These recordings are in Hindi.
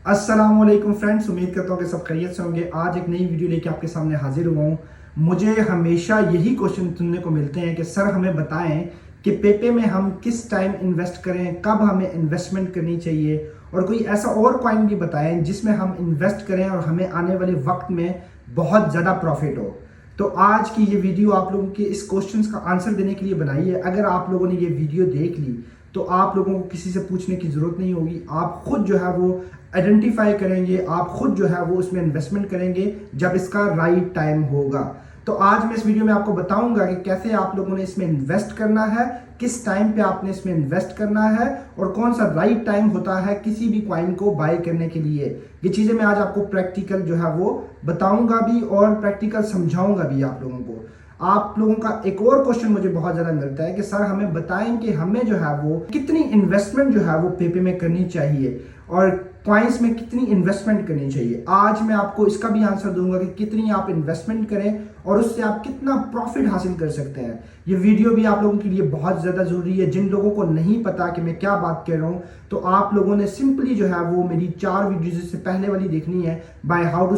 अस्सलामुअलैकुम फ्रेंड्स, उम्मीद करता हूँ कि सब खैरियत से होंगे। आज एक नई वीडियो लेके आपके सामने हाजिर हुआ हूँ। मुझे हमेशा यही क्वेश्चन सुनने को मिलते हैं कि सर हमें बताएं कि पेपे में हम किस टाइम इन्वेस्ट करें, कब हमें इन्वेस्टमेंट करनी चाहिए, और कोई ऐसा और कॉइन भी बताएं जिसमें हम इन्वेस्ट करें और हमें आने वाले वक्त में बहुत ज़्यादा प्रॉफिट हो। तो आज की ये वीडियो आप लोगों के इस क्वेश्चंस का आंसर देने के लिए बनाई है। अगर आप लोगों ने ये वीडियो देख ली तो आप लोगों को किसी से पूछने की ज़रूरत नहीं होगी। आप खुद जो है वो आइडेंटिफाई करेंगे, आप खुद जो है वो उसमें इन्वेस्टमेंट करेंगे जब इसका राइट टाइम होगा। तो आज मैं इस वीडियो में आपको बताऊंगा कि कैसे आप लोगों ने इसमें इन्वेस्ट करना है, किस टाइम पे आपने इसमें इन्वेस्ट करना है, और कौन सा राइट टाइम होता है किसी भी कॉइन को बाय करने के लिए। ये चीज़ें मैं आज आपको प्रैक्टिकल जो है वो बताऊंगा भी और प्रैक्टिकल समझाऊंगा भी आप लोगों को। आप लोगों का एक और क्वेश्चन मुझे बहुत ज़्यादा मिलता है कि सर हमें बताएं कि हमें जो है वो कितनी इन्वेस्टमेंट जो है वो पेपे में करनी चाहिए और कॉइन्स में कितनी इन्वेस्टमेंट करनी चाहिए। आज मैं आपको इसका भी आंसर दूंगा कि कितनी आप इन्वेस्टमेंट करें और उससे आप कितना प्रॉफिट हासिल कर सकते हैं। ये वीडियो भी आप लोगों के लिए बहुत ज़्यादा ज़रूरी है। जिन लोगों को नहीं पता कि मैं क्या बात कर रहा हूँ, तो आप लोगों ने सिंपली जो है वो मेरी 4 वीडियोज़ से पहले वाली देखनी है, by how to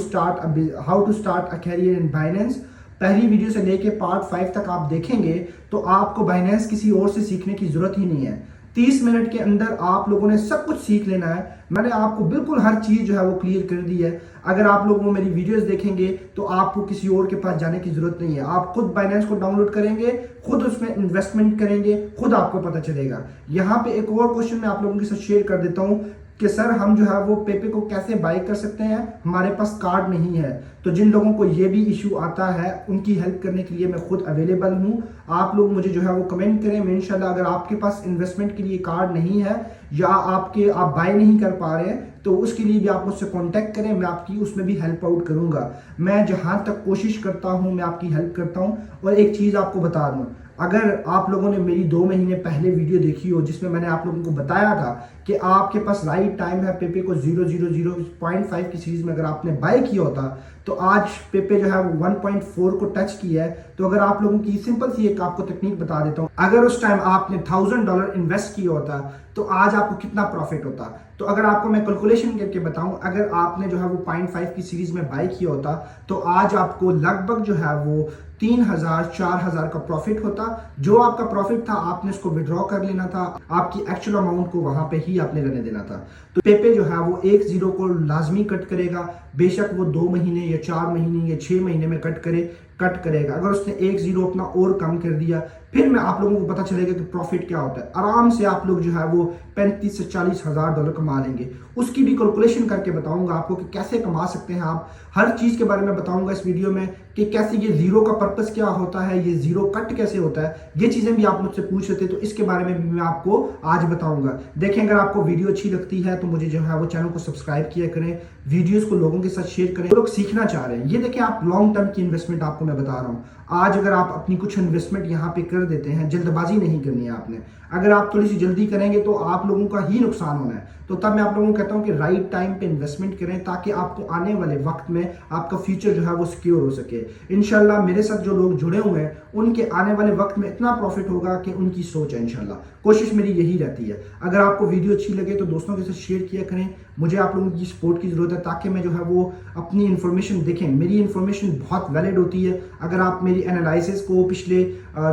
start a career in Binance. पहली वीडियो से लेके पार्ट 5 तक आप देखेंगे तो आपको बाइनेंस किसी और से सीखने की जरूरत ही नहीं है। 30 मिनट के अंदर आप लोगों ने सब कुछ सीख लेना है। मैंने आपको बिल्कुल हर चीज़ जो है वो क्लियर कर दी है। अगर आप लोगों मेरी वीडियोस देखेंगे तो आपको किसी और के पास जाने की जरूरत नहीं है। आप खुद बाइनेंस को डाउनलोड करेंगे, खुद उसमें इन्वेस्टमेंट करेंगे, खुद आपको पता चलेगा। यहाँ पे एक और क्वेश्चन मैं आप लोगों के साथ शेयर कर देता हूँ कि सर हम जो है वो पेपे को कैसे बाय कर सकते हैं, हमारे पास कार्ड नहीं है। तो जिन लोगों को ये भी इशू आता है उनकी हेल्प करने के लिए मैं खुद अवेलेबल हूँ। आप लोग मुझे जो है वो कमेंट करें, मैं इंशाल्लाह अगर आपके पास इन्वेस्टमेंट के लिए कार्ड नहीं है या आप बाय नहीं कर पा रहे हैं तो उसके लिए भी आप मुझसे कांटेक्ट करें, मैं आपकी उसमें भी हेल्प आउट करूंगा। मैं जहाँ तक कोशिश करता हूँ मैं आपकी हेल्प करता हूँ। और एक चीज़ आपको बता दूँ, अगर आप लोगों ने मेरी 2 महीने पहले वीडियो देखी हो जिसमें मैंने आप लोगों को बताया था कि आपके पास राइट टाइम है पेपे को 0.005 की सीरीज में अगर आपने बाय किया होता तो आज पेपे जो है वो 1.4 को टच किया है। तो अगर आप लोगों की सिंपल सी एक आपको टेक्निक बता देता हूँ, अगर उस टाइम आपने $1000 इन्वेस्ट किया होता तो आज आपको कितना प्रॉफिट होता। तो अगर आपको मैं कैलकुलेशन करके बताऊं, अगर आपने जो है वो 0.5 की सीरीज में बाय किया होता तो आज आपको लगभग जो है वो 3000-4000 का प्रॉफिट होता। जो आपका प्रॉफिट था आपने उसको विड्रॉ कर लेना था, आपकी एक्चुअल अमाउंट को वहां पे ही आपने रहने देना था। तो पेपे जो है वो 1 जीरो को लाजमी कट करेगा, बेशक वो 2 महीने या 4 महीने या 6 महीने में कट करेगा। अगर उसने 1 जीरो अपना और कम कर दिया फिर मैं आप लोगों को पता चलेगा कि प्रॉफिट क्या होता है। आराम से आप लोग जो है वो 35 से 40 हजार डॉलर कमा लेंगे। उसकी भी कैलकुलेशन करके बताऊंगा आपको कि कैसे कमा सकते हैं आप। हर चीज के बारे में बताऊंगा इस वीडियो में कि कैसे ये जीरो का पर्पस क्या होता है, ये जीरो कट कैसे होता है। ये चीजें भी आप मुझसे पूछ रहे थे तो इसके बारे में भी मैं आपको आज बताऊंगा। देखें, अगर आपको वीडियो अच्छी लगती है तो मुझे जो है वो चैनल को सब्सक्राइब किया करें, वीडियोस को लोगों के साथ शेयर करें। लोग सीखना चाह रहे हैं, ये देखें आप लॉन्ग टर्म की इन्वेस्टमेंट आपको मैं बता रहा हूँ। आज अगर आप अपनी कुछ इन्वेस्टमेंट यहाँ पे कर देते हैं, जल्दबाजी नहीं करनी है आपने। अगर आप थोड़ी सी जल्दी करेंगे तो आप लोगों का ही नुकसान होना है। तो तब मैं आप लोगों को कहता हूं कि राइट टाइम पे इन्वेस्टमेंट करें ताकि आपको आने वाले वक्त में आपका फ्यूचर जो है वो सिक्योर हो सके। इंशाल्लाह मेरे साथ जो लोग जुड़े हुए हैं उनके आने वाले वक्त में इतना प्रॉफिट होगा कि उनकी सोच है। इंशाल्लाह कोशिश मेरी यही रहती है। अगर आपको वीडियो अच्छी लगे तो दोस्तों के साथ शेयर किया करें। मुझे आप लोगों की सपोर्ट की जरूरत है ताकि मैं जो है वो अपनी इन्फॉर्मेशन देखें। मेरी इन्फॉर्मेशन बहुत वैलिड होती है। अगर आप मेरी एनालिसिस को पिछले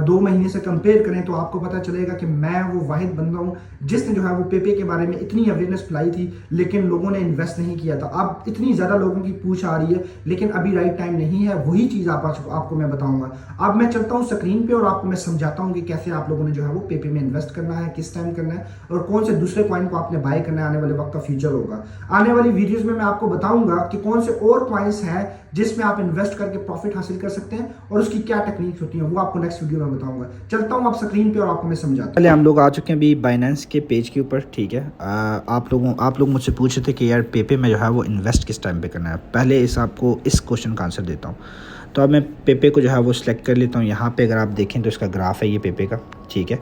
2 महीने से कंपेयर करें तो आपको पता चलेगा कि मैं वो वाहिद बंदा हूँ जिसने जो है वो पेपे के बारे में इतनी अवेयरनेस फैलाई थी लेकिन लोगों ने इन्वेस्ट नहीं किया था। अब इतनी ज़्यादा लोगों की पूछ आ रही है लेकिन अभी राइट टाइम नहीं है। वही चीज़ आपको मैं बताऊंगा। अब मैं चलता हूँ स्क्रीन पे और आपको मैं समझाता हूँ कि कैसे आप लोगों ने जो है वो पेपे में इन्वेस्ट करना है, किस टाइम करना है और कौन से दूसरे कॉइन को आपने बाय करना है। आने वाले वक्त का फ्यूचर होगा। आने वाली वीडियोस में मैं आपको बताऊंगा कि कौन से और कॉइन्स हैं जिसमें आप इन्वेस्ट करके प्रॉफिट हासिल कर सकते हैं और उसकी क्या टेक्निक्स होती हैं वो आपको नेक्स्ट वीडियो में बताऊंगा। चलता हूं आप स्क्रीन पे और आपको मैं समझाता हूं। पहले हम लोग आ चुके हैं अभी बाइनेंस के पेज के ऊपर, ठीक है। आप लोग मुझसे पूछ रहे थे कि यार पेपे में जो है वो इन्वेस्ट किस टाइम पे करना है। पहले आपको इस क्वेश्चन का आंसर देता हूँ। तो अब मैं पेपे को जो है वो सिलेक्ट कर लेता हूँ। यहाँ पे अगर आप देखें तो इसका ग्राफ है ये पेपे का, ठीक है।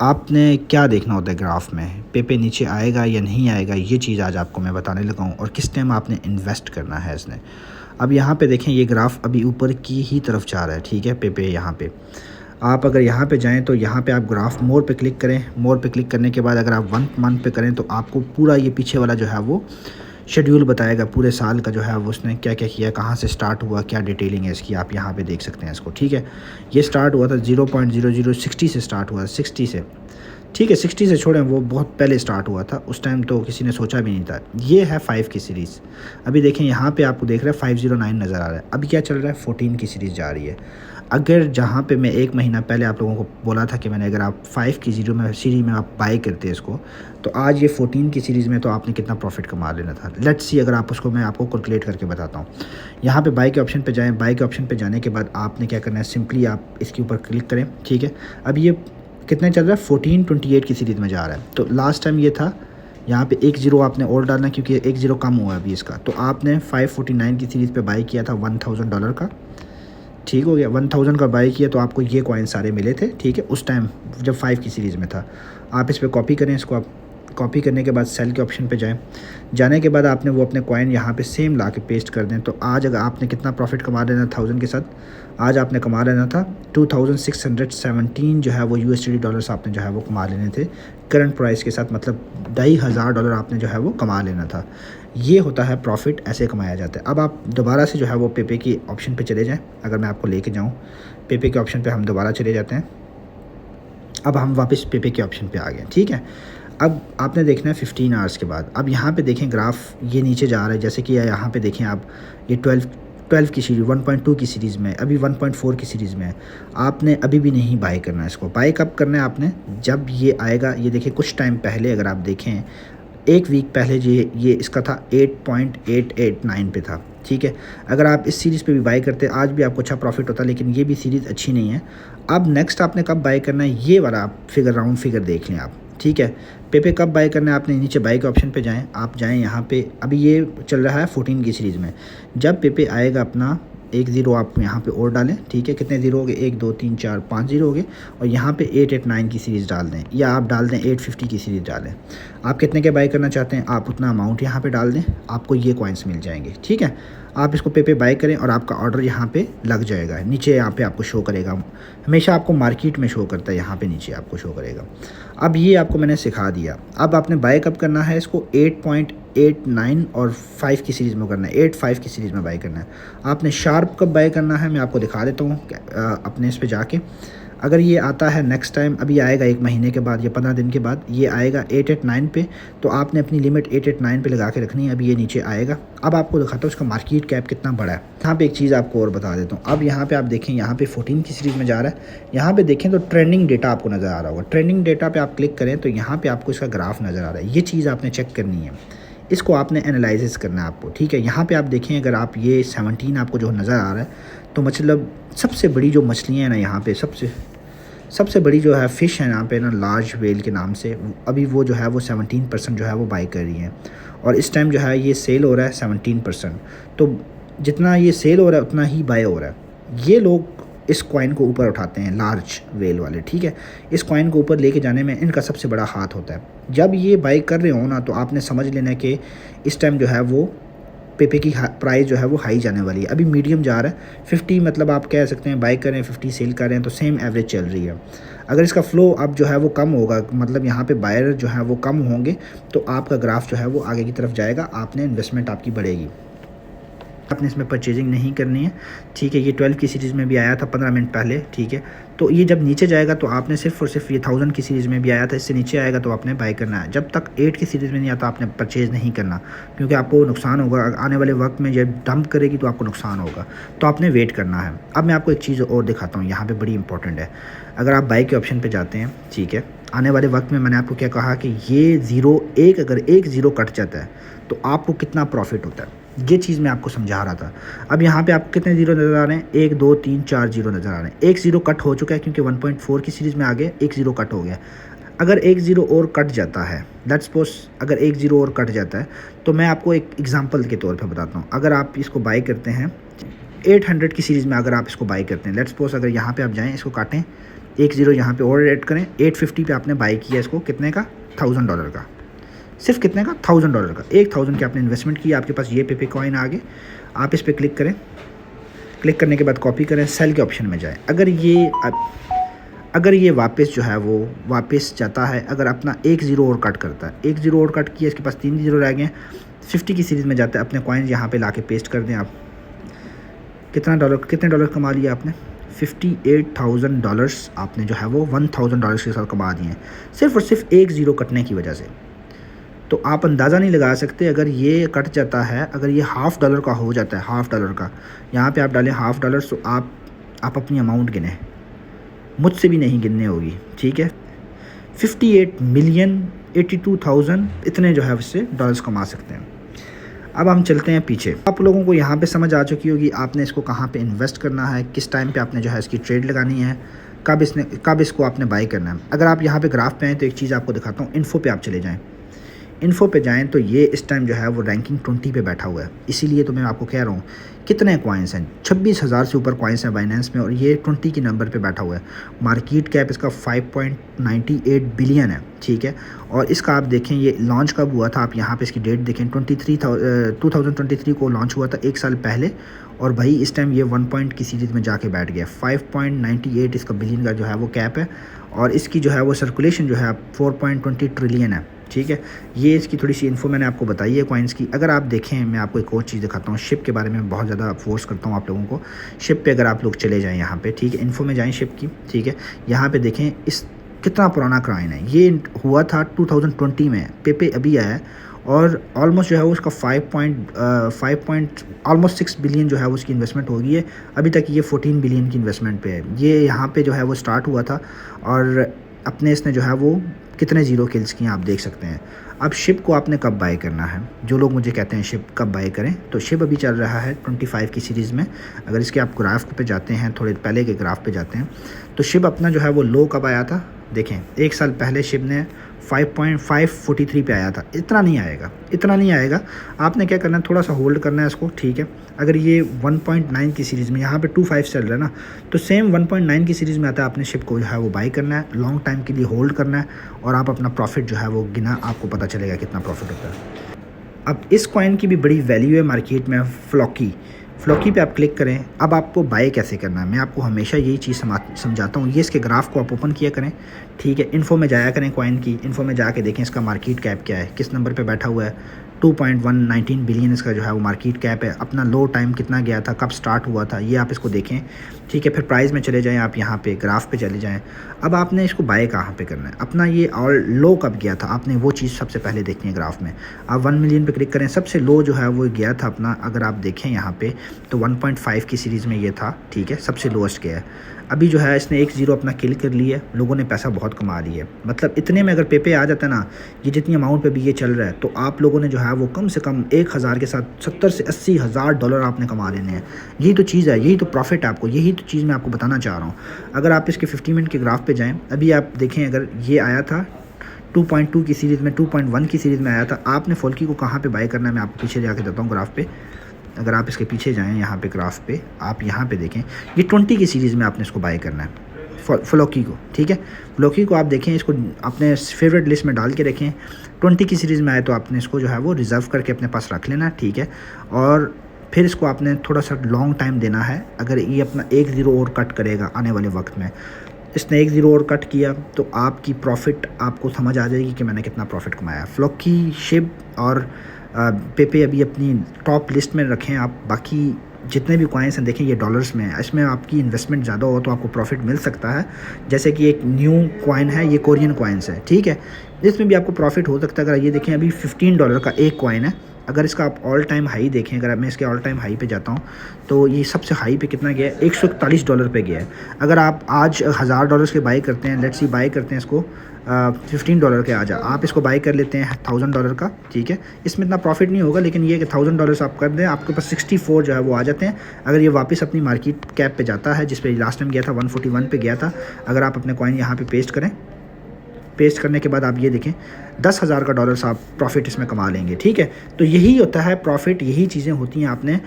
आपने क्या देखना होता है ग्राफ में, पेपे नीचे आएगा या नहीं आएगा, ये चीज़ आज आपको मैं बताने लगा हूँ और किस टाइम आपने इन्वेस्ट करना है इसने। अब यहाँ पे देखें ये ग्राफ अभी ऊपर की ही तरफ जा रहा है, ठीक है। पेपे यहाँ पे आप अगर यहाँ पे जाएं तो यहाँ पे आप ग्राफ मोर पे क्लिक करें। मोर पे क्लिक करने के बाद अगर आप 1 मंथ पे करें तो आपको पूरा ये पीछे वाला जो है वो शेड्यूल बताएगा पूरे साल का जो है वो उसने क्या क्या किया, कहाँ से स्टार्ट हुआ, क्या डिटेलिंग है इसकी, आप यहाँ पे देख सकते हैं इसको। ठीक है, ये स्टार्ट हुआ था 0.0060 से स्टार्ट हुआ, 60 से। ठीक है, 60 से छोड़ें, वो बहुत पहले स्टार्ट हुआ था, उस टाइम तो किसी ने सोचा भी नहीं था। ये है 5 की सीरीज़। अभी देखें यहाँ पे आपको देख रहे हैं 509 नज़र आ रहा है। अभी क्या चल रहा है, 14 की सीरीज़ जा रही है। अगर जहाँ पे मैं 1 महीना पहले आप लोगों को बोला था कि मैंने अगर आप 5 की सीरीज़ में आप बाई करते हैं इसको, तो आज ये 14 की सीरीज़ में तो आपने कितना प्रॉफिट कमा लेना था। लेट्स सी, अगर आप उसको मैं आपको कैलकुलेट करके बताता हूँ। यहाँ पे बाई के ऑप्शन पे जाएँ, बाई के ऑप्शन पे जाने के बाद आपने क्या करना है, सिंपली आप इसके ऊपर क्लिक करें। ठीक है, अब ये कितने चल रहा है, 1428 की सीरीज़ में जा रहा है। तो लास्ट टाइम ये था, यहाँ पे 1 ज़ीरो आपने और डालना क्योंकि 1 ज़ीरो कम हुआ है अभी इसका। तो आपने 549 की सीरीज़ पे बाई किया था $1000 का। ठीक हो गया, 1000 का बाई किया तो आपको ये कॉइन सारे मिले थे। ठीक है, उस टाइम जब 5 की सीरीज़ में था। आप इस पर कॉपी करें, इसको आप कॉपी करने के बाद सेल के ऑप्शन पे जाएं। जाने के बाद आपने वो अपने कॉइन यहाँ पे सेम ला के पेस्ट कर दें। तो आज अगर आपने कितना प्रॉफिट कमा लेना 1000 के साथ, आज आपने कमा लेना था 2617 जो है वो USD डॉलर्स आपने जो है वो कमा लेने थे करंट प्राइस के साथ, मतलब $2500 आपने जो है वो कमा लेना था। ये होता है प्रॉफिट, ऐसे कमाया जाता है। अब आप दोबारा से जो है वो पेपे की ऑप्शन पे चले जाएं। अगर मैं आपको लेके जाऊं पेपे के ऑप्शन पे, हम दोबारा चले जाते हैं। अब हम वापस पेपे के ऑप्शन पे आ गए। ठीक है, अब आपने देखना है 15 आवर्स के बाद। अब यहाँ पे देखें ग्राफ ये नीचे जा रहा है, जैसे कि यहाँ पे देखें आप, ये 12 की सीरीज़ 1.2 की सीरीज़ में, अभी 1.4 की सीरीज़ में है। आपने अभी भी नहीं बाई करना है इसको। बाई कब करना है आपने, जब ये आएगा। ये देखिए कुछ टाइम पहले अगर आप देखें, 1 वीक पहले ये इसका था 8.889 पे था। ठीक है, अगर आप इस सीरीज़ पे भी बाई करते आज भी आपको अच्छा प्रॉफिट होता, लेकिन ये भी सीरीज़ अच्छी नहीं है। अब नेक्स्ट आपने कब बाई करना है, ये वाला आप फिगर, राउंड फिगर देख लें आप। ठीक है, पेपे कब बाई करना है, आपने नीचे बाई के ऑप्शन पे जाएं। आप जाएं यहाँ पे, अभी ये चल रहा है 14 की सीरीज़ में। जब पेपे आएगा अपना 1 ज़ीरो आप यहाँ पे और डालें। ठीक है, कितने ज़ीरो हो गए, 1 2 3 4 5 ज़ीरो हो गए। और यहाँ पे 889 की सीरीज़ डाल दें, या आप डाल दें 850 की सीरीज़ डालें। आप कितने के बाई करना चाहते हैं, आप उतना अमाउंट यहाँ पे डाल दें, आपको ये कॉइन्स मिल जाएंगे। ठीक है, आप इसको पेपे बाई करें और आपका ऑर्डर यहाँ पे लग जाएगा। नीचे यहाँ पे आपको शो करेगा, हमेशा आपको मार्केट में शो करता है, यहाँ पे नीचे आपको शो करेगा। अब ये आपको मैंने सिखा दिया। अब आपने बाई कब करना है इसको, 8.89 और 5 की सीरीज़ में करना है, 85 की सीरीज़ में बाई करना है। आपने शार्प कब बाई करना है मैं आपको दिखा देता हूँ अपने इस पे जाके। अगर ये आता है नेक्स्ट टाइम, अभी आएगा 1 महीने के बाद या 15 दिन के बाद, ये आएगा 889 पे, तो आपने अपनी लिमिट 889 पे लगा के रखनी है। अभी ये नीचे आएगा। अब आपको दिखाता हूँ उसका मार्केट कैप कितना बड़ा है। यहाँ पे एक चीज़ आपको और बता देता हूँ। अब यहाँ पे आप देखें, यहाँ पे 14 की सीरीज़ में जा रहा है। यहाँ पे देखें तो ट्रेंडिंग डेटा आपको नज़र आ रहा होगा। ट्रेंडिंग डेटा पे आप क्लिक करें तो यहाँ पे आपको इसका ग्राफ नज़र आ रहा है। ये चीज़ आपने चेक करनी है, इसको आपने एनालिसिस करना है आपको। ठीक है, यहाँ पे आप देखें, अगर आप ये 17 आपको जो नज़र आ रहा है, तो मतलब सबसे बड़ी जो मछलियाँ हैं ना, यहाँ पे सबसे बड़ी जो है फ़िश है यहाँ पे ना, लार्ज वेल के नाम से, अभी वो जो है वो 17% जो है वो बाई कर रही हैं। और इस टाइम जो है ये सेल हो रहा है 17%। तो जितना ये सेल हो रहा है उतना ही बाई हो रहा है। ये लोग इस कॉइन को ऊपर उठाते हैं, लार्ज वेल वाले। ठीक है, इस कॉइन को ऊपर लेके जाने में इनका सबसे बड़ा हाथ होता है। जब ये बाई कर रहे हो ना, तो आपने समझ लेना है कि इस टाइम जो है वो पेपे की प्राइस जो है वो हाई जाने वाली है। अभी मीडियम जा रहा है 50, मतलब आप कह सकते हैं बाई करें 50 सेल कर रहे हैं, तो सेम एवरेज चल रही है। अगर इसका फ़्लो अब जो है वो कम होगा, मतलब यहाँ पे बायर जो है वो कम होंगे, तो आपका ग्राफ जो है वो आगे की तरफ जाएगा, आपने इन्वेस्टमेंट आपकी बढ़ेगी। आपने इसमें परचेजिंग नहीं करनी है। ठीक है, ये 12 की सीरीज़ में भी आया था 15 मिनट पहले। ठीक है, तो ये जब नीचे जाएगा तो आपने सिर्फ और सिर्फ, ये 1000 की सीरीज़ में भी आया था, इससे नीचे आएगा तो आपने बाई करना है। जब तक 8 की सीरीज़ में नहीं आता आपने परचेज़ नहीं करना, क्योंकि आपको नुकसान होगा आने वाले वक्त में। जब डंप करेगी तो आपको नुकसान होगा, तो आपने वेट करना है। अब मैं आपको एक चीज़ और दिखाता हूँ, यहाँ पर बड़ी इंपॉर्टेंट है। अगर आप बाई के ऑप्शन पर जाते हैं, ठीक है, आने वाले वक्त में मैंने आपको क्या कहा कि ये अगर 1 ज़ीरो कट जाता है तो आपको कितना प्रॉफिट होता है, ये चीज़ मैं आपको समझा रहा था। अब यहाँ पे आपको कितने ज़ीरो नज़र आ रहे हैं, 1 2 3 4 ज़ीरो नज़र आ रहे हैं। 1 ज़ीरो कट हो चुका है क्योंकि 1.4 की सीरीज़ में आ गया, 1 ज़ीरो कट हो गया। अगर 1 ज़ीरो और कट जाता है, लेट्स सपोज अगर 1 ज़ीरो और कट जाता है, तो मैं आपको एक एग्जांपल के तौर पे बताता हूँ। अगर आप इसको बाई करते हैं 800 की सीरीज़ में, अगर आप इसको बाई करते हैं, लेट्स सपोज अगर यहाँ पर आप जाएँ, इसको काटें, 1 ज़ीरो यहाँ पर और ऐड करें, 850 पे आपने बाई किया इसको, कितने का, $1000 का। सिर्फ कितने का, $1000 का। 1000 की आपने इन्वेस्टमेंट की, आपके पास ये पेपे कॉइन आ गए। आप इस पर क्लिक करें, क्लिक करने के बाद कॉपी करें, सेल के ऑप्शन में जाएं। अगर ये वापस जो है वो वापस जाता है, अगर अपना 1 ज़ीरो और कट करता है, 1 ज़ीरो और कट किया, इसके पास 3 ज़ीरो रह गए, 50 की सीरीज़ में जाता है, अपने कॉइन यहाँ पे लाके पेस्ट कर दें आप। कितने डॉलर कमा लिया आपने? $58,000 आपने जो है वो $1,000 के साथ कमा दिए हैं, सिर्फ़ और सिर्फ एक ज़ीरो कटने की वजह से। तो आप अंदाज़ा नहीं लगा सकते, अगर ये कट जाता है, अगर ये $50 का हो जाता है, $50 का, यहाँ पे आप डालें $50, तो आप अपनी अमाउंट गिनें, मुझसे भी नहीं गिनने होगी, ठीक है। 58,082,000 इतने जो है उससे डॉलर्स कमा सकते हैं। अब हम चलते हैं पीछे। आप लोगों को यहाँ पे समझ आ चुकी होगी आपने इसको कहाँ पे इन्वेस्ट करना है, किस टाइम पे आपने जो है इसकी ट्रेड लगानी है, कब इसको आपने बाई करना है। अगर आप यहाँ पे ग्राफ पे आएँ तो एक चीज़ आपको दिखाता हूँ, इन्फो पे आप चले जाएँ। इन्फो पे जाएं तो ये इस टाइम जो है वो रैंकिंग 20 पे बैठा हुआ है, इसीलिए तो मैं आपको कह रहा हूँ कितने कॉइन्स हैं, 26,000 से ऊपर कॉइन्स हैं बाइनेंस में, और ये 20 की नंबर पे बैठा हुआ है। मार्केट कैप इसका 5.98 बिलियन है, ठीक है। और इसका आप देखें ये लॉन्च कब हुआ था, आप यहाँ पे इसकी डेट देखें, 2023 को लॉन्च हुआ था, एक साल पहले। और भाई इस टाइम ये 1 पॉइंट की सीरीज़ में जाके बैठ गया। 5.98 इसका बिलियन का जो है वो कैप है, और इसकी जो है वो सर्कुलेशन जो है 4.20 ट्रिलियन है, ठीक है। ये इसकी थोड़ी सी इन्फो मैंने आपको बताई है कॉइन्स की। अगर आप देखें, मैं आपको एक और चीज़ दिखाता हूँ, शिप के बारे में बहुत ज़्यादा फोर्स करता हूँ आप लोगों को। शिप पे अगर आप लोग चले जाएँ यहाँ पे, ठीक है, इन्फो में जाएँ शिप की, ठीक है। यहाँ पे देखें इस कितना पुराना कॉइन है, ये हुआ था 2020 में, पेपे अभी आया है, और ऑलमोस्ट जो है वो उसका 6 बिलियन जो है वो उसकी इन्वेस्टमेंट हो गई है। अभी तक ये 14 बिलियन की इन्वेस्टमेंट पे है। ये यहाँ पे जो है वो स्टार्ट हुआ था, और अपने इसने जो है वो कितने ज़ीरो किल्स किए आप देख सकते हैं। अब शिप को आपने कब बाय करना है, जो लोग मुझे कहते हैं शिप कब बाय करें, तो शिप अभी चल रहा है 25 की सीरीज़ में। अगर इसके आप ग्राफ पे जाते हैं, थोड़े पहले के ग्राफ पे जाते हैं, तो शिप अपना जो है वो लो कब आया था, देखें एक साल पहले शिप ने 5.543 पे आया था। इतना नहीं आएगा। आपने क्या करना है, थोड़ा सा होल्ड करना है इसको, ठीक है। अगर ये 1.9 की सीरीज़ में, यहाँ पे 25 चल रहा है ना, तो सेम 1.9 की सीरीज़ में आता है, आपने शिप को जो है वो बाई करना है, लॉन्ग टाइम के लिए होल्ड करना है, और आप अपना प्रॉफिट जो है वो गिना, आपको पता चलेगा कितना प्रॉफिट होता है। अब इस कॉइन की भी बड़ी वैल्यू है मार्केट में, फ्लॉकी पे आप क्लिक करें। अब आपको बाय कैसे करना है, मैं आपको हमेशा यही चीज़ समझाता हूँ। ये इसके ग्राफ को आप ओपन किया करें, ठीक है। इन्फो में जाया करें, कॉइन की इन्फो में जाके देखें इसका मार्केट कैप क्या है, किस नंबर पे बैठा हुआ है। 2.119 बिलियन इसका जो है वो मार्केट कैप है। अपना लो टाइम कितना गया था, कब स्टार्ट हुआ था, ये आप इसको देखें, ठीक है। फिर प्राइस में चले जाएँ आप, यहाँ पे ग्राफ पे चले जाएँ। अब आपने इसको बाय कहाँ पे करना है, अपना ये और लो कब गया था, आपने वो चीज़ सबसे पहले देखनी है ग्राफ में। आप 1 मिलियन पे क्लिक करें, सबसे लो जो है वो गया था अपना, अगर आप देखें यहाँ पे, तो 1.5 की सीरीज़ में ये था, ठीक है, सबसे लोएस्ट गया है। अभी जो है इसने 1 ज़ीरो अपना किल कर लिया, लोगों ने पैसा बहुत कमा लिया। मतलब इतने में अगर पेपे आ जाता है ना, ये जितनी अमाउंट पे भी ये चल रहा है, तो आप लोगों ने जो है वो कम से कम 1,000 के साथ 70 से 80 हज़ार डॉलर आपने कमा लेने हैं। यही तो चीज़ है, यही तो प्रॉफिट है आपको, यही तो चीज़ मैं आपको बताना चाह रहा हूँ। अगर आप इसके 50 मिनट के ग्राफ पे जाएँ, अभी आप देखें, अगर ये आया था 2.2 की सीरीज़ में, 2.1 की सीरीज़ में आया था, आपने फॉल्की को कहाँ पे बाय करना है, मैं आपको पीछे जाके देता हूँ ग्राफ पे। अगर आप इसके पीछे जाएं, यहाँ पे ग्राफ पे आप यहाँ पे देखें, ये 20 की सीरीज़ में आपने इसको बाय करना है, फ्लॉकी को, ठीक है। फ्लॉकी को आप देखें, इसको अपने फेवरेट लिस्ट में डाल के रखें। 20 की सीरीज़ में आए तो आपने इसको जो है वो रिज़र्व करके अपने पास रख लेना, ठीक है। और फिर इसको आपने थोड़ा सा लॉन्ग टाइम देना है। अगर ये अपना 1 ज़ीरो और कट करेगा आने वाले वक्त में, इसने 1 ज़ीरो और कट किया, तो आपकी प्रॉफिट आपको समझ आ जाएगी कि मैंने कितना प्रॉफिट कमाया। फ्लॉकी, शिप और पेपे अभी अपनी टॉप लिस्ट में रखें आप। बाकी जितने भी कॉइन्स हैं देखें, ये डॉलर्स में है, इसमें आपकी इन्वेस्टमेंट ज़्यादा हो तो आपको प्रॉफिट मिल सकता है। जैसे कि एक न्यू कॉइन है, ये कोरियन कॉइन्स है, ठीक है, इसमें भी आपको प्रॉफिट हो सकता है। अगर ये देखें, अभी $15 का एक कॉइन है। अगर इसका आप ऑल टाइम हाई देखें, अगर मैं इसके ऑल टाइम हाई पे जाता हूँ, तो ये सबसे हाई पे कितना गया है, $141 पे गया है। अगर आप आज $1,000 के बाई करते हैं, लेट्स सी बाई करते हैं इसको $15 के आ जा, आप इसको बाई कर लेते हैं $1,000 का, ठीक है। इसमें इतना प्रॉफिट नहीं होगा, लेकिन ये कि $1,000 आप कर दें, आपके पास 64 जो है वो आ जाते हैं। अगर ये वापस अपनी मार्केट कैप पे जाता है, जिस पे लास्ट टाइम गया था 141 पे गया था, अगर आप अपने कॉइन यहाँ पे पेस्ट करें, पेस्ट करने के बाद आप ये देखें, $10,000 का डॉलर्स आप प्रॉफिट इसमें कमा लेंगे, ठीक है। तो यही होता है प्रॉफिट, यही चीज़ें होती हैं। आपने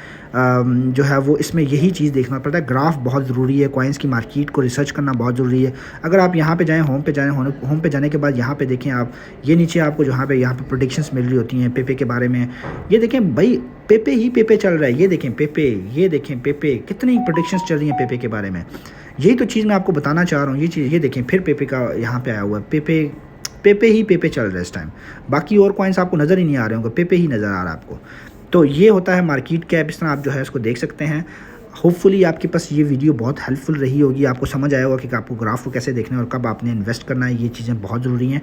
जो है वो इसमें यही चीज़ देखना पड़ता है। ग्राफ बहुत ज़रूरी है, कॉइन्स की मार्केट को रिसर्च करना बहुत ज़रूरी है। अगर आप यहाँ पे जाएँ, होम पे जाने के बाद यहाँ पे देखें आप, ये नीचे आपको यहाँ पे प्रेडिक्शंस मिल रही होती हैं पेपे के बारे में। ये देखें भाई, पेपे ही पेपे चल रहा है, ये देखें पेपे, ये देखें पेपे, कितनी प्रेडिक्शंस चल रही हैं पेपे के बारे में। यही तो चीज़ मैं आपको बताना चाह रहा हूँ। ये चीज़ ये देखें, फिर पेपे का यहाँ पे आया हुआ है, पेपे ही पेपे चल रहा है इस टाइम, बाकी और कॉइन्स आपको नज़र ही नहीं आ रहे होंगे, पेपे ही नज़र आ रहा है आपको। तो ये होता है मार्केट कैप, इस तरह आप जो है इसको देख सकते हैं। होपफुली आपके पास ये वीडियो बहुत हेल्पफुल रही होगी, आपको समझ आया होगा कि आपको ग्राफ को कैसे देखना है और कब आपने इन्वेस्ट करना है, ये चीज़ें बहुत ज़रूरी हैं।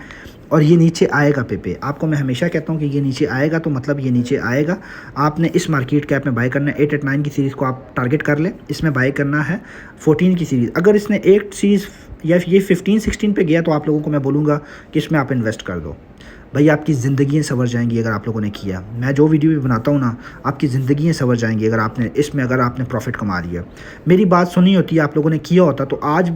और ये नीचे आएगा पेपे, आपको मैं हमेशा कहता हूँ कि ये नीचे आएगा, तो मतलब ये नीचे आएगा। आपने इस मार्केट कैप में बाय करना है, 889 की सीरीज़ को आप टारगेट कर लें, इसमें बाय करना है 14 की सीरीज़। अगर इसने 8 सीरीज़ या ये 15-16 पे गया तो आप लोगों को मैं बोलूँगा कि इसमें आप इन्वेस्ट कर दो भाई, आपकी ज़िंदगियाँ संवर जाएंगी अगर आप लोगों ने किया। मैं जो वीडियो भी बनाता हूँ ना, आपकी ज़िंदगियाँ संवर जाएंगी अगर आपने इसमें प्रॉफिट कमा लिया। मेरी बात सुनी होती है, आप लोगों ने किया होता, तो आज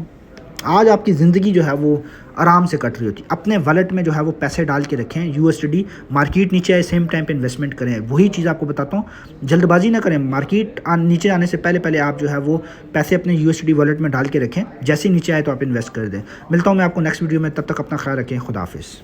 आपकी ज़िंदगी जो है वो आराम से कट रही होती। अपने वॉलेट में जो है वो पैसे डाल के रखें, USD, मार्केट नीचे आए सेम टाइम पे इन्वेस्टमेंट करें। वही चीज़ आपको बताता हूँ, जल्दबाजी ना करें। मार्केट नीचे आने से पहले आप जो है वो पैसे अपने USD वॉलेट में डाल के रखें, जैसे ही नीचे आए तो आप इन्वेस्ट कर दें। मिलता हूँ मैं आपको नेक्स्ट वीडियो में, तब तक अपना ख्याल रखें। खुदा हाफिज़।